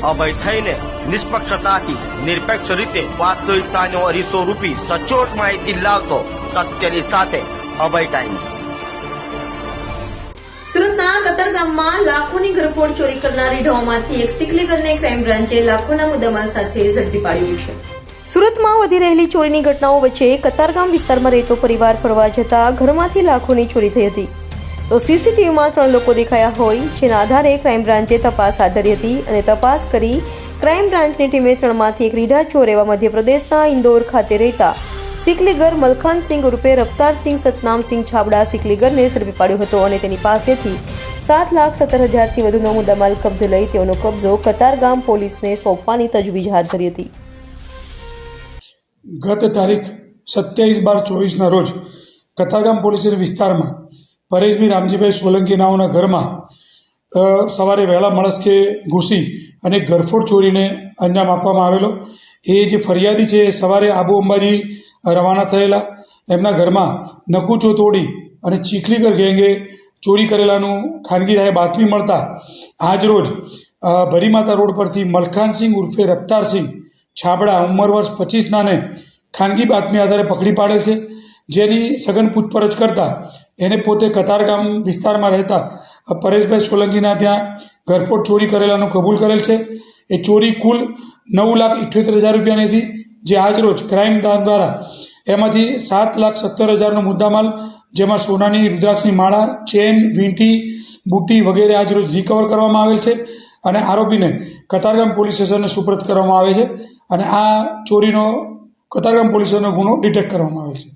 અભય થઈને નિષ્પક્ષતાથી નિરપેક્ષ રીતે વાસ્તવિકતાનો અરીસો રૂપી સચોટ માહિતી લાવતો સત્યની સાથે અભય ટાઈમ્સ। સુરતના કતારગામમાં લાખોની ઘરફોડ ચોરી કરનારી ઢોમાંથી એક સિકલીગરને ક્રાઇમ બ્રાન્ચે લાખોના મુદ્દામાલ સાથે ઝડપી પાડ્યું છે। સુરતમાં વધી રહેલી ચોરીની ઘટનાઓ વચ્ચે કતારગામ વિસ્તારમાં રહેતો પરિવાર ફરવા જતા ઘરમાંથી લાખોની ચોરી થઈ હતી। તો સીસીટીવીમાં 3 લોકો દેખાયા હોય, જેના આધારે ક્રાઇમ બ્રાન્ચે તપાસ હાથ ધરી હતી અને તપાસ કરી ક્રાઇમ બ્રાન્ચની ટીમે 3માંથી એક રીઢા ચોર એવા મધ્યપ્રદેશના ઇન્દોર ખાતે રહેતા સિકલીગર મલખાનસિંહ ઉર્ફે રફતારસિંહ સતનામસિંહ છાબડા સિકલીગરને ઝડપી પાડ્યો હતો અને તેની પાસેથી 7,17,000થી વધુનો મુદ્દામાલ કબજે લઈ તેનો કબજો કતારગામ પોલીસને સોંપવાની તજવીજ હાથ ધરી હતી। ગત તારીખ 27/12/24ના રોજ કતારગામ પોલીસ વિસ્તારમાં પરેશભાઈ રામજીભાઈ સોલંકી નાઓના ઘરમાં સવારે વહેલા મળસ્કે ઘૂસી અને ઘરફોડ ચોરીને અંજામ આપવામાં આવેલો। એ જે ફરિયાદી છે એ સવારે આબુ અંબાજી રવાના થયેલા। એમના ઘરમાં નકુચો તોડી અને ચીખલીગર ગેંગે ચોરી કરેલાનું ખાનગી રાહે બાતમી મળતા આજરોજ ભરીમાતા રોડ પરથી મલખાનસિંહ ઉર્ફે રફતારસિંહ છાબડા ઉંમર વર્ષ 25નાને ખાનગી બાતમી આધારે પકડી પાડેલ છે, જેની સઘન પૂછપરછ કરતા એને પોતે કતારગામ વિસ્તારમાં રહેતા પરેશભાઈ સોલંકીના ત્યાં ઘરફોડ ચોરી કરેલાનું કબૂલ કરેલ છે। એ ચોરી કુલ 9,78,000 રૂપિયાની હતી, જે આજરોજ ક્રાઇમ બ્રાન્ચ દ્વારા એમાંથી 7,17,000નો મુદ્દામાલ, જેમાં સોનાની રુદ્રાક્ષની માળા, ચેન, વીંટી, બુટ્ટી વગેરે આજરોજ રિકવર કરવામાં આવેલ છે અને આરોપીને કતારગામ પોલીસ સ્ટેશનને સુપરત કરવામાં આવે છે અને આ ચોરીનો કતારગામ પોલીસ સ્ટેશનનો ગુનો ડિટેક્ટ કરવામાં આવેલ છે।